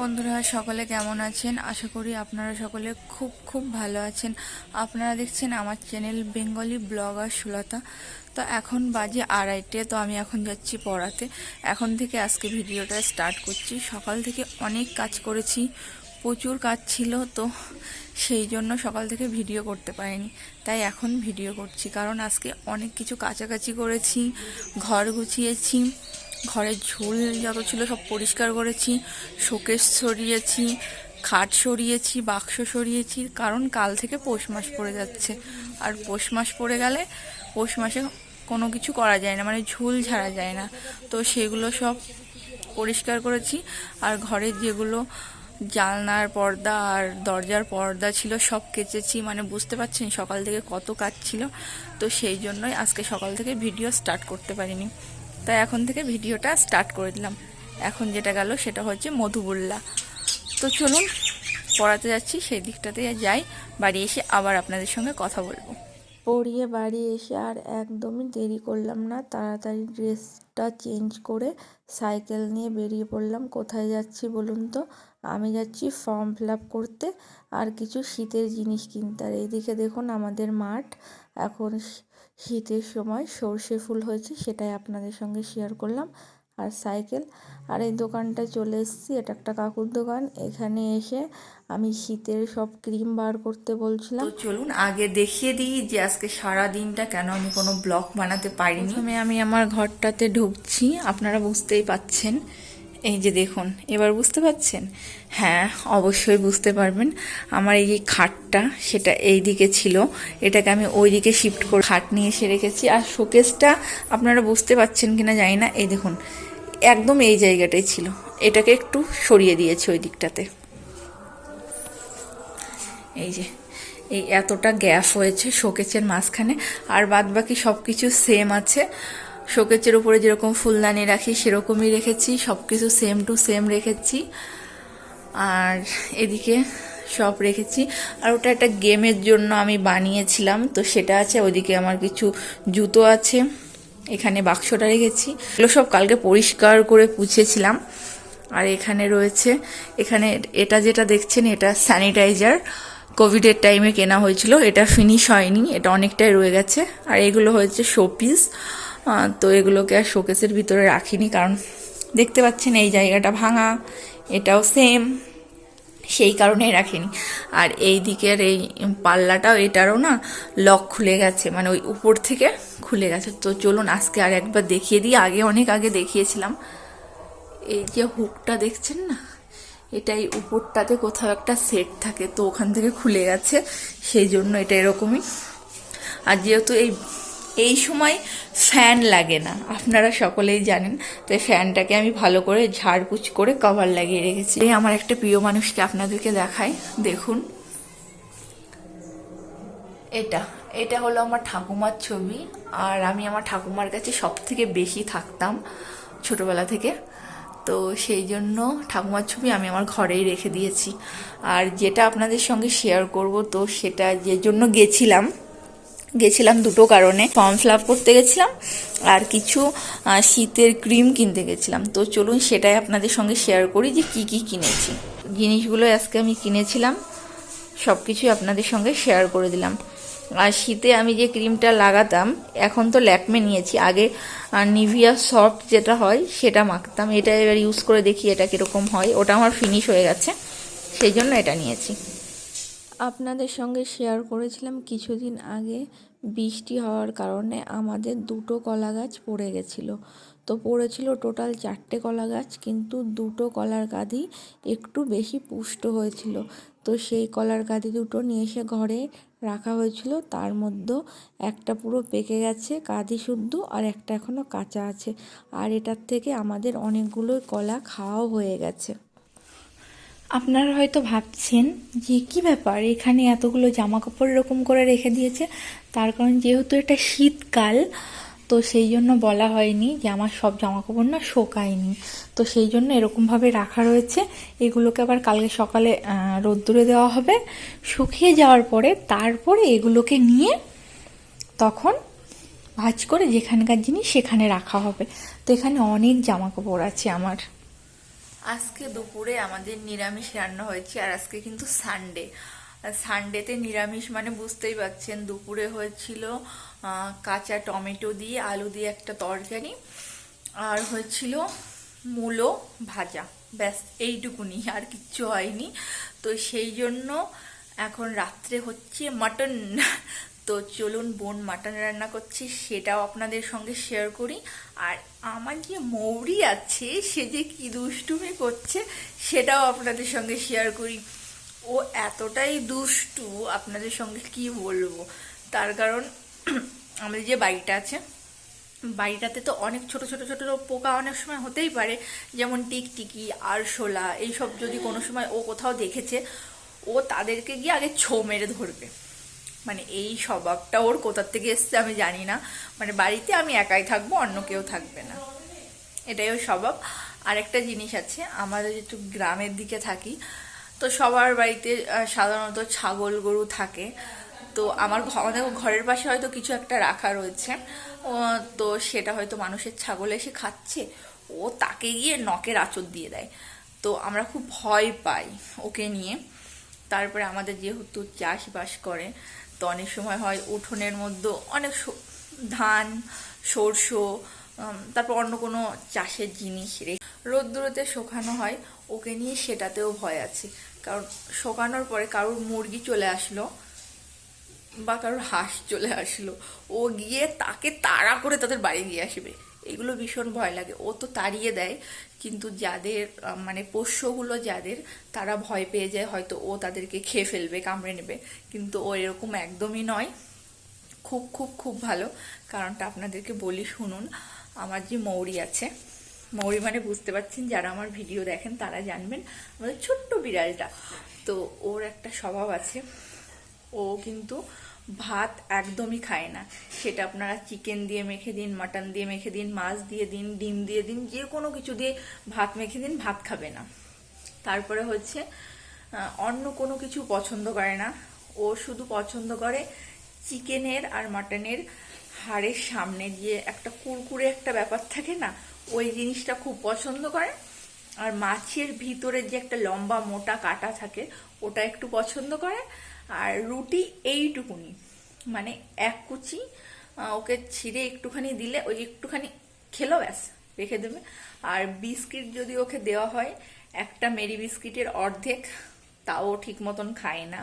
বন্ধুরা, সকলে কেমন আছেন? আশা করি আপনারা সকলে খুব খুব ভালো আছেন। আপনারা দেখছেন আমার চ্যানেল বেঙ্গলি ব্লগার সুলতা। তো এখন বাজে 2:30। তো আমি এখন যাচ্ছি পড়াতে। এখন থেকে আজকে ভিডিওটা স্টার্ট করছি। সকাল থেকে অনেক কাজ করেছি, প্রচুর কাজ ছিল, তো সেই জন্য সকাল থেকে ভিডিও করতে পারিনি। তাই এখন ভিডিও করছি, কারণ আজকে অনেক কিছু কাচাকাচি করেছি, ঘর গুছিয়েছি, ঘরের ঝুল যত ছিল সব পরিষ্কার করেছি, শোকেস সরিয়েছি, খাট সরিয়েছি, বাক্স সরিয়েছি, কারণ কাল থেকে পৌষ মাস পড়ে যাচ্ছে। আর পৌষ মাস পড়ে গেলে পৌষ মাসে কোনো কিছু করা যায় না, মানে ঝুল ঝাড়া যায় না। তো সেগুলো সব পরিষ্কার করেছি। আর ঘরের যেগুলো জানলার পর্দা আর দরজার পর্দা ছিল সব কেচেছি। মানে বুঝতে পারছেন সকাল থেকে কত কাজ ছিল। তো সেই জন্যই আজকে সকাল থেকে ভিডিও স্টার্ট করতে পারিনি, তাই এখন থেকে ভিডিওটা স্টার্ট করে দিলাম। এখন যেটা গেল সেটা হচ্ছে মধুবুল্লা। তো চলুন পড়াতে যাচ্ছি, সেই দিকটাতে যাই। বাড়ি এসে আবার আপনাদের সঙ্গে কথা বলবো। পড়িয়ে বাড়ি এসে আর একদমই দেরি করলাম না, তাড়াতাড়ি ড্রেসটা চেঞ্জ করে সাইকেল নিয়ে বেরিয়ে পড়লাম। কোথায় যাচ্ছি বলুন তো? আমি যাচ্ছি ফর্ম ফিল আপ করতে আর কিছু শীতের জিনিস কিনতে। আর এইদিকে দেখুন আমাদের মাঠ, এখন শীতের সময় সর্ষে ফুল হয়েছে, সেটাই আপনাদের সঙ্গে শেয়ার করলাম। আর সাইকেল, আর এই দোকানটা চলে এসেছি, এটা একটা কাকুর দোকান। এখানে এসে আমি শীতের সব ক্রিম বার করতে বলছিলাম। তো চলুন আগে দেখিয়ে দিই যে আজকে সারা দিনটা কেন আমি কোনো ব্লগ বানাতে পারিনি। আমি আমার ঘরটাতে ঢুকছি, আপনারা বুঝতেই পাচ্ছেন। এই যে দেখুন, এবার বুঝতে পারছেন? হ্যাঁ, অবশ্যই বুঝতে পারবেন। আমার এই যে খাটটা, সেটা এই দিকে ছিল, এটাকে আমি ওই দিকে শিফট করে খাট নিয়ে এসে রেখেছি। আর শোকেসটা আপনারা বুঝতে পারছেন কিনা জানি না, এই দেখুন একদম এই জায়গাটাই ছিল, এটাকে একটু সরিয়ে দিয়েছি ওই দিকটাতে। এই যে এই এতটা গ্যাপ হয়েছে শোকেসের মাঝখানে, আর বাদ বাকি সব কিছু সেম আছে। শোকেসের উপরে যেরকম ফুলদানি রাখি সেরকমই রেখেছি, সব কিছু সেম টু সেম রেখেছি। আর এদিকে সব রেখেছি। আর ওটা একটা গেমের জন্য আমি বানিয়েছিলাম, তো সেটা আছে। ওইদিকে আমার কিছু জুতো আছে, এখানে বাক্সটা রেখেছি। এগুলো সব কালকে পরিষ্কার করে পুছেছিলাম। আর এখানে রয়েছে, এখানে এটা যেটা দেখছেন এটা স্যানিটাইজার, কোভিডের টাইমে কেনা হয়েছিল। এটা ফিনিশ হয়নি, এটা অনেকটাই রয়ে গেছে। আর এগুলো হয়েছে শোপিস, তো এগুলোকে আর শোকেসের ভিতরে রাখিনি, কারণ দেখতে পাচ্ছেন এই জায়গাটা ভাঙা, এটাও সেম, সেই কারণেই রাখিনি। আর এই দিকের এই পাল্লাটাও, এটারও না লক খুলে গেছে, মানে ওই উপর থেকে খুলে গেছে। তো চলুন আজকে আর একবার দেখিয়ে দিই। আগে অনেক আগে দেখিয়েছিলাম। এই যে হুকটা দেখছেন না, এটা এই উপরটাতে কোথাও একটা সেট থাকে, তো ওখান থেকে খুলে গেছে, সেই জন্য এটা এরকমই। আর যেহেতু এই সময় ফ্যান লাগে না, আপনারা সকলেই জানেন, তাই ফ্যানটাকে আমি ভালো করে ঝাড়পুছ করে কভার লাগিয়ে রেখেছি। এই আমার একটা প্রিয় মানুষকে আপনাদেরকে দেখাই, দেখুন এটা এটা হলো আমার ঠাকুমার ছবি। আর আমি আমার ঠাকুমার কাছে সব থেকে বেশি থাকতাম ছোটবেলা থেকে, তো সেই জন্য ঠাকুমার ছবি আমি আমার ঘরেই রেখে দিয়েছি। আর যেটা আপনাদের সঙ্গে শেয়ার করব, তো সেটা যে জন্য গেছিলাম দুটো কারণে। ফর্ম ফিল আপ করতে গেছিলাম আর কিছু শীতের ক্রিম কিনতে গেছিলাম। তো চলুন সেটাই আপনাদের সঙ্গে শেয়ার করি যে কি কি কিনেছি। জিনিসগুলো আজকে আমি কিনেছিলাম, সব কিছুই আপনাদের সঙ্গে শেয়ার করে দিলাম। আর শীতে আমি যে ক্রিমটা লাগাতাম, এখন তো ল্যাকমে নিয়েছি, আগে নিভিয়া সফট যেটা হয় সেটা মাখতাম। এটা এবার ইউজ করে দেখি এটা কীরকম হয়। ওটা আমার ফিনিশ হয়ে গেছে, সেই জন্য এটা নিয়েছি। আপনাদের সঙ্গে শেয়ার করেছিলাম কিছুদিন আগে বৃষ্টি হওয়ার কারণে আমাদের দুটো কলা গাছ পড়ে গেছিলো। তো পড়েছিল টোটাল 4টে কলা গাছ, কিন্তু দুটো কলার গাদি একটু বেশি পুষ্ট হয়েছিল। তো সেই কলার গাদি দুটো নিয়ে এসে ঘরে রাখা হয়েছিল, তার মধ্যে একটা পুরো পেকে গেছে কাঁদি শুদ্ধ, আর একটা এখনও কাঁচা আছে। আর এটার থেকে আমাদের অনেকগুলো কলা খাওয়াও হয়ে গেছে। আপনারা হয়তো ভাবছেন যে কি ব্যাপার, এখানে এতগুলো জামা কাপড় এরকম করে রেখে দিয়েছে। তার কারণ যেহেতু এটা শীতকাল, তো সেই জন্য বলা হয়নি যে আমার সব জামা কাপড় না শোকায়নি, তো সেই জন্য এরকমভাবে রাখা রয়েছে। এগুলোকে আবার কালকে সকালে রোদ্দুরে দেওয়া হবে, শুকিয়ে যাওয়ার পরে তারপরে এগুলোকে নিয়ে তখন ভাঁজ করে যেখানকার জিনিস সেখানে রাখা হবে। তো এখানে অনেক জামা কাপড় আছে আমার। আজকে দুপুরে আমাদের নিরামিষ রান্না হয়েছে, আর আজকে কিন্তু সানডে। সানডেতে নিরামিষ মানে বুঝতেই পারছেন। দুপুরে হয়েছিল কাঁচা টমেটো দিয়ে আলু দিয়ে একটা তরকারি, আর হয়েছিল মূলো ভাজা। ব্যাস এইটুকুনি, আর কিচ্ছু হয়নি। তো সেই জন্য এখন রাত্রে হচ্ছে মাটন। তো চলুন, বোন মাটন রান্না করছি, সেটাও আপনাদের সঙ্গে শেয়ার করি। আর আমার যে মৌরি আছে, সে যে কি দুষ্টুমি করছে সেটাও আপনাদের সঙ্গে শেয়ার করি। ও এতটাই দুষ্টু, আপনাদের সঙ্গে কি বলবো। তার কারণ আমাদের যে বাড়িটা আছে, বাড়িটাতে তো অনেক ছোট ছোট ছোট পোকা অনেক সময় হতেই পারে, যেমন টিকটিকি, আরশোলা, এইসব যদি কোনো সময় ও কোথাও দেখেছে, ও তাদেরকে গিয়ে আগে ছো মেরে ধরবে। মানে এই স্বভাবটা ওর কোথার থেকে এসছে আমি জানি না। মানে বাড়িতে আমি একাই থাকবো, অন্য কেউ থাকবে না, এটাই ওর স্বভাব। আর একটা জিনিস আছে, আমাদের একটু গ্রামের দিকে থাকি, তো সবার বাড়িতে সাধারণত ছাগল গরু থাকে। তো আমাদের ঘরের পাশে হয়তো কিছু একটা রাখা রয়েছে, তো সেটা হয়তো মানুষের ছাগল এসে খাচ্ছে, ও তাকে গিয়ে নখের আঁচড় দিয়ে দেয়। তো আমরা খুব ভয় পাই ওকে নিয়ে। তারপরে আমাদের যেহেতু চাষবাস করে, তো অনেক সময় হয় উঠোনের মধ্যে অনেক ধান, সরষে, তারপর অন্য কোনো চাষের জিনিস রোদ্দুরেতে শুকানো হয়, ওকে নিয়ে সেটাতেও ভয় আছে। কারণ শুকানোর পরে কারোর মুরগি চলে আসলো বা কারোর হাঁস চলে আসলো, ও গিয়ে তাকে তাড়া করে তাদের বাড়ি দিয়ে আসবে। এগুলো ভীষণ ভয় লাগে। ও তো তাড়িয়ে দেয়, কিন্তু যাদের মানে পোষ্যগুলো যাদের, তারা ভয় পেয়ে যায় হয়তো ও তাদেরকে খেয়ে ফেলবে, কামড়ে নেবে। কিন্তু ও এরকম একদমই নয়, খুব খুব খুব ভালো। কারণটা আপনাদেরকে বলি, শুনুন। আমার যে মৌরি আছে, মৌরি মানে বুঝতে পারছেন, যারা আমার ভিডিও দেখেন তারা জানবেন, আমাদের ছোট্ট বিড়ালটা। তো ওর একটা স্বভাব আছে, ও কিন্তু ভাত একদমই খায় না। সেটা আপনারা চিকেন দিয়ে মেখে দিন, মাটন দিয়ে মেখে দিন, মাছ দিয়ে দিন, ডিম দিয়ে দিন, যে কোনো কিছু দিয়ে ভাত মেখে দিন, ভাত খাবে না। তারপরে হচ্ছে অন্য কোনো কিছু পছন্দ করে না। ও শুধু পছন্দ করে চিকেনের আর মাটনের হাড়ের সামনে যে একটা কুরকুরে একটা ব্যাপার থাকে না, ওই জিনিসটা খুব পছন্দ করে। আর মাছের ভিতরে যে একটা লম্বা মোটা কাটা থাকে, ওটা একটু পছন্দ করে। আর রুটি এইটুকুনি, মানে এক কুচি ওকে ছিঁড়ে একটুখানি দিলে ওই একটুখানি খেলো, ব্যাস রেখে দেবে। আর বিস্কিট যদি ওকে দেওয়া হয়, একটা মেরি বিস্কিটের অর্ধেক, তাও ঠিক মতন খায় না।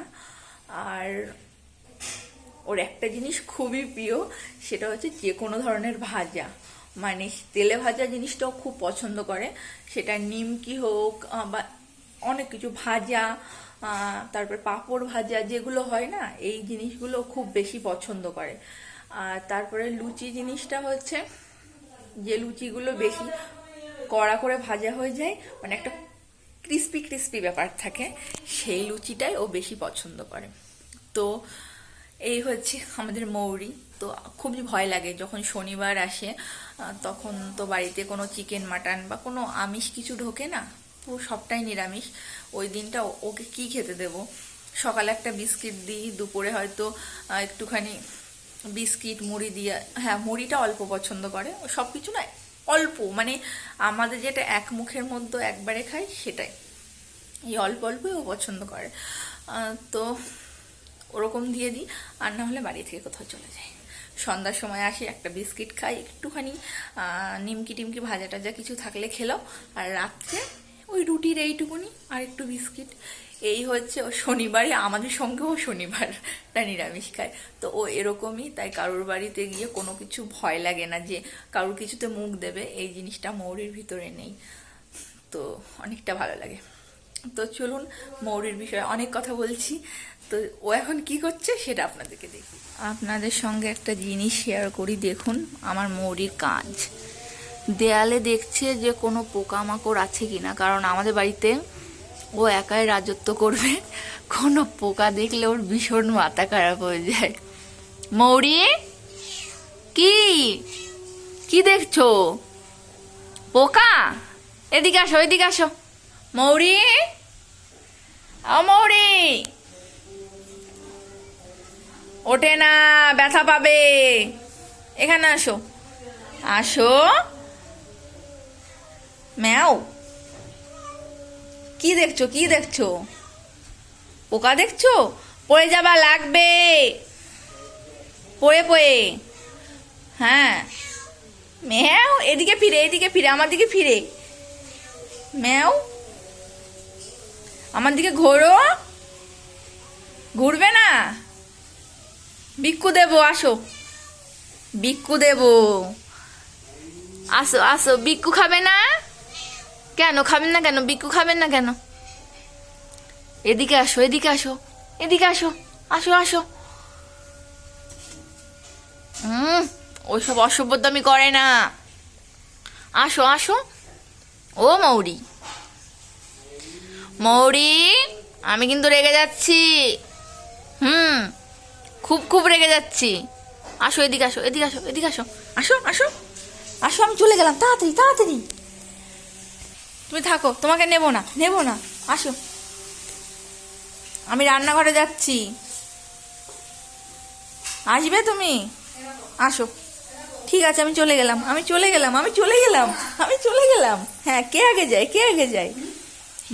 আর ওর একটা জিনিস খুবই প্রিয়, সেটা হচ্ছে যে কোনো ধরনের ভাজা, মানে তেলে ভাজা জিনিসটাও খুব পছন্দ করে। সেটা নিমকি হোক বা অনেক কিছু ভাজা, তারপর পাঁপড় ভাজা, যেগুলো হয় না, এই জিনিসগুলো খুব বেশি পছন্দ করে। আর তারপরে লুচি জিনিসটা হচ্ছে, যে লুচিগুলো বেশি কড়া করে ভাজা হয়ে যায়, মানে একটা ক্রিস্পি ক্রিস্পি ব্যাপার থাকে, সেই লুচিটাই ও বেশি পছন্দ করে। তো এই হচ্ছে আমাদের মৌরি। তো খুবই ভয় লাগে যখন শনিবার আসে, তখন তো বাড়িতে কোনো চিকেন মাটন বা কোনো আমিষ কিছু ঢোকে না, পুরো সবটাই নিরামিষ। ওই দিনটা ওকে কি খেতে দেব? সকালে একটা বিস্কিট দিই, দুপুরে হয়তো একটুখানি বিস্কিট মুড়ি দিয়ে, হ্যাঁ মুড়িটা অল্প পছন্দ করে, সব কিছু না অল্প, মানে আমাদের যেটা এক মুখের মধ্যে একবারে খাই সেটাই, এই অল্প অল্পই ও পছন্দ করে। তো ওরকম দিয়ে দিই, আর না হলে বাড়ি থেকে কোথাও চলে যায়। সন্ধ্যার সময় আসি, একটা বিস্কিট খাই, একটুখানি নিমকি টিমকি ভাজা টাজা কিছু থাকলে খেলো। আর রাত্রে ওই রুটির এইটুকুনি আর একটু বিস্কিট। এই হচ্ছে ও শনিবারে, আমাদের সঙ্গেও শনিবারটা নিরামিষ খায়। তো ও এরকমই, তাই কারোর বাড়িতে গিয়ে কোনো কিছু ভয় লাগে না যে কারোর কিছুতে মুখ দেবে, এই জিনিসটা মৌরির ভিতরে নেই। তো অনেকটা ভালো লাগে। তো চলুন, মৌরির বিষয়ে অনেক কথা বলছি, তো ও এখন কি করছে সেটা আপনাদেরকে দেখি। আপনাদের সঙ্গে একটা জিনিস শেয়ার করি, দেখুন আমার মৌরির কাজ। দেয়ালে দেখছে যে কোনো পোকামাকড় আছে কিনা, কারণ আমাদের বাড়িতে ও একাই রাজত্ব করবে, কোনো পোকা দেখলে ওর ভীষণ মাথা খারাপ হয়ে যায়। মৌরি, কি কি দেখছো? পোকা? এদিকে আসো, এদিকে আসো। মৌরি, ও মৌরি, ওঠে না, ব্যথা পাবে। এখানে আসো, আসো। ম্যাও, কি দেখছো, কি দেখছো? পোকা দেখছো? পড়ে যাবা, লাগবে। পড়ে পড়ে। হ্যাঁ। ম্যাও, এদিকে ফিরে, এদিকে ফিরে, আমার দিকে ফিরে। ম্যাও, আমার দিকে ঘোরো। ঘুরবে না? বিক্কু দেবো, আসো। বিক্কু দেবো, আসো আসো। বিক্কু খাবে না কেন? খাবেন না কেন? বিক্কু খাবেন না কেন? এদিকে আসো, এদিকে আসো, এদিকে আসো, আসো আসো। ওইসব অসভ্যতামি করে না। আসো আসো। ও মৌরি, মৌরি, আমি কিন্তু রেগে যাচ্ছি। হুম, খুব খুব রেগে যাচ্ছি। আসো, এদিকে আসো, এদিকে আসো, এদিকে আসো, আসো আসো। আসো, আমি চলে গেলাম, তাড়াতাড়ি তাড়াতাড়ি। তুমি থাকো, তোমাকে নেবো না, নেবো না। আসো, আমি রান্নাঘরে যাচ্ছি। আসবে তুমি? আসো। ঠিক আছে, আমি চলে গেলাম, আমি চলে গেলাম, আমি চলে গেলাম, আমি চলে গেলাম। হ্যাঁ, কে আগে যায়, কে আগে যায়?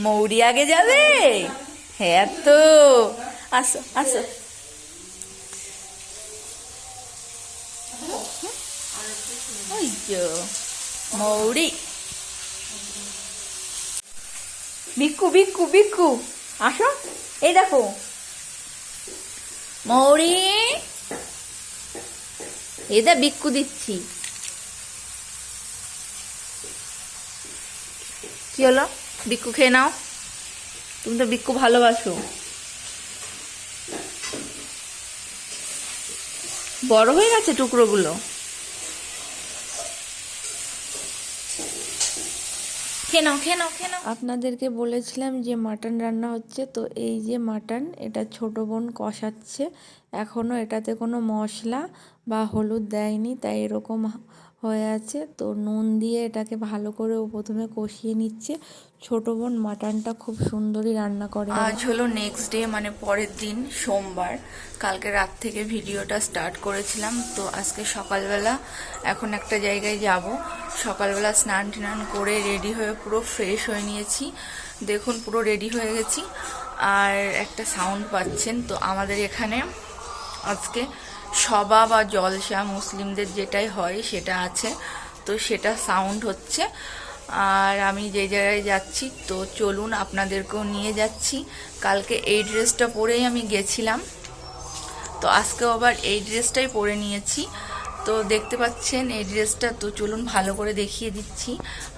মৌরি আগে যাবে। হ্যাঁ তো, আসো আসো। ওই যো মৌরি। বিক্কু বিক্কু বিক্কু, আসো। এই দেখো মৌরি, এদা বিক্কু দিচ্ছি। কি হলো? বিক্কু খেয়ে নাও, তুমি তো বিক্কু ভালোবাসো। বড় হয়ে গেছে টুকরোগুলো। খেয়ে নাও, খেয়ে নাও, খেয়ে নাও। আপনাদেরকে বলেছিলাম যে মাটন রান্না হচ্ছে, তো এই যে মাটন, এটা ছোট বোন কষাচ্ছে। এখনও এটাতে কোনো মশলা বা হলুদ দেয়নি, তাই এরকম হয়ে আছে। তো নুন দিয়ে এটাকে ভালো করে ও প্রথমে কষিয়ে নিচ্ছে। ছোট বোন মাটনটা খুব সুন্দরই রান্না করে। আজ হলো নেক্সট ডে, মানে পরের দিন, সোমবার। কালকে রাত থেকে ভিডিওটা স্টার্ট করেছিলাম। তো আজকে সকালবেলা এখন একটা জায়গায় যাব। সকালবেলা স্নান টান করে রেডি হয়ে পুরো ফ্রেশ হয়ে নিয়েছি। দেখুন, পুরো রেডি হয়ে গেছি। আর একটা সাউন্ড পাচ্ছেন, তো আমাদের এখানে আজকে সভা বা জলসা, মুসলিমদের যেটাই হয় সেটা আছে, তো সেটা সাউন্ড হচ্ছে। আর আমি যে জায়গায় যাচ্ছি, তো চলুন আপনাদেরকেও নিয়ে যাচ্ছি। কালকে এই ড্রেসটা পরেই আমি গেছিলাম, তো আজকেও আবার এই ড্রেসটাই পরে নিয়েছি। তো দেখতে পাচ্ছেন এই ড্রেসটা, তো চলুন ভালো করে দেখিয়ে দিচ্ছি।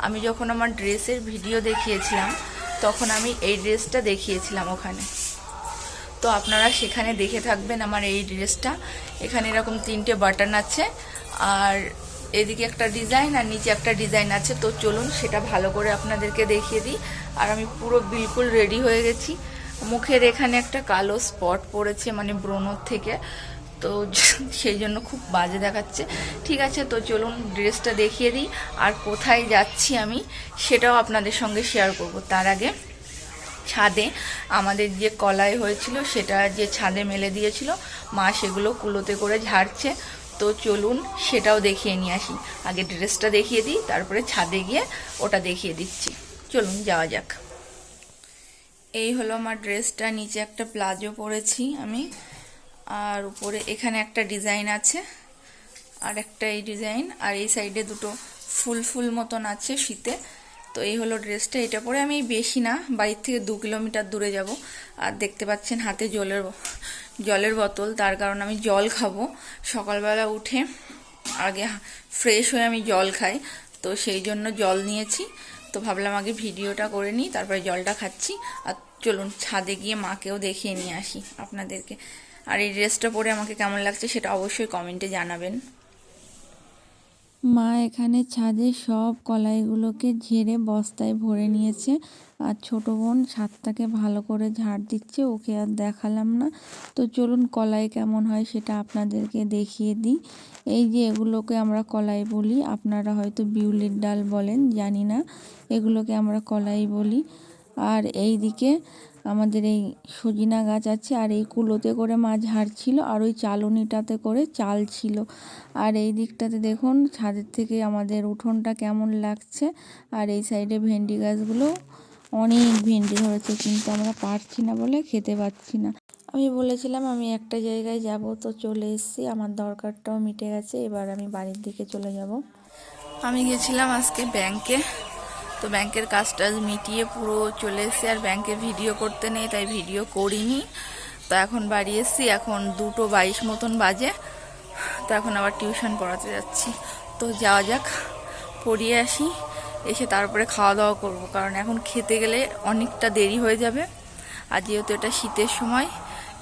আমি যখন আমার ড্রেসের ভিডিও দেখিয়েছিলাম, তখন আমি এই ড্রেসটা দেখিয়েছিলাম ওখানে। তো আপনারা সেখানে দেখে থাকবেন আমার এই ড্রেসটা। এখানে এরকম 3টে বাটন আছে, আর এদিকে একটা ডিজাইন আর নিচে একটা ডিজাইন আছে। তো চলুন সেটা ভালো করে আপনাদেরকে দেখিয়ে দিই। আর আমি পুরো বিলকুল রেডি হয়ে গেছি। মুখের এখানে একটা কালো স্পট পড়েছে, মানে ব্রণর থেকে, তো সেই জন্য খুব বাজে দেখাচ্ছে। ঠিক আছে, তো চলুন ড্রেসটা দেখিয়ে দিই। আর কোথায় যাচ্ছি আমি সেটাও আপনাদের সঙ্গে শেয়ার করব। তার আগে ছাদে আমাদের যে কলাই হয়েছিল, সেটা যে ছাদে মেলে দিয়েছিল মা, সেগুলো কুলোতে করে ঝাড়ছে। তো চলুন সেটাও দেখিয়ে নিয়ে আসি। আগে ড্রেসটা দেখিয়ে দিই, তারপরে ছাদে গিয়ে ওটা দেখিয়ে দিচ্ছি। চলুন যাওয়া যাক। এই হলো আমার ড্রেসটা। নিচে একটা প্লাজো পরেছি আমি, আর উপরে এখানে একটা ডিজাইন আছে, আর একটা এই ডিজাইন, আর এই সাইডে দুটো ফুল ফুল মতন আছে ফিতে। তো এই হলো ড্রেসটা। এটা পরে আমি বেশি না, বাড়ির থেকে 2 কিলোমিটার দূরে যাব। আর দেখতে পাচ্ছেন হাতে জলের বোতল, তার কারণ আমি জল খাবো। সকালবেলা উঠে আগে ফ্রেশ হয়ে আমি জল খাই, তো সেই জন্য জল নিয়েছি। তো ভাবলাম আগে ভিডিওটা করে নিই, তারপরে জলটা খাচ্ছি। আর চলুন ছাদে গিয়ে মাকেও দেখিয়ে নিয়ে আসি আপনাদেরকে। আর এই ড্রেসটা পরে আমাকে কেমন লাগছে সেটা অবশ্যই কমেন্টে জানাবেন। মা এখানে ছাদে সব কলাইগুলোকে ঝেড়ে বস্তায় ভরে নিয়েছে। আর ছোট বোন ছাদটাকে ভালো করে ঝাড় দিচ্ছে, ওকে আর দেখালাম না। তো চলুন কলাই কেমন হয় সেটা আপনাদেরকে দেখিয়ে দিই। এই যে এগুলোকে আমরা কলাই বলি, আপনারা হয়তো বিউলির ডাল বলেন, জানি না, এগুলোকে আমরা কলাই বলি। আর এই দিকে আমাদের এই সজিনা গাছ আছে, আর এই কুলোতে করে মাছ ঝাড়ছিল, আর ওই চালনিটাতে করে চাল ছিল। আর এই দিকটাতে দেখুন ছাদের থেকে আমাদের উঠোনটা কেমন লাগছে। আর এই সাইডে ভেন্ডি গাছগুলো অনেক ভেন্ডি ধরেছে, কিন্তু আমরা পারছি না বলে খেতে পাচ্ছি না। আমি বলেছিলাম আমি একটা জায়গায় যাব, তো চলে এসেছি, আমার দরকারটাও মিটে গেছে। এবার আমি বাড়ির দিকে চলে যাব। আমি গেছিলাম আজকে ব্যাংকে, তো ব্যাংকের কাজটা মিটিয়ে পুরো চলে এসেছি। আর ব্যাংকে ভিডিও করতে নেই, তাই ভিডিও করিনি। তো এখন বাড়ি এসেছি, এখন 2:22 মতন বাজে। তো এখন আবার টিউশন পড়াতে যাচ্ছি। তো যাওয়া যাক, পড়িয়ে আসি, এসে তারপরে খাওয়া দাওয়া করব, কারণ এখন খেতে গেলে অনেকটা দেরি হয়ে যাবে। আর যেহেতু এটা শীতের সময়,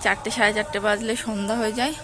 4টে সাড়ে 4টে বাজলে সন্ধ্যা হয়ে যায়।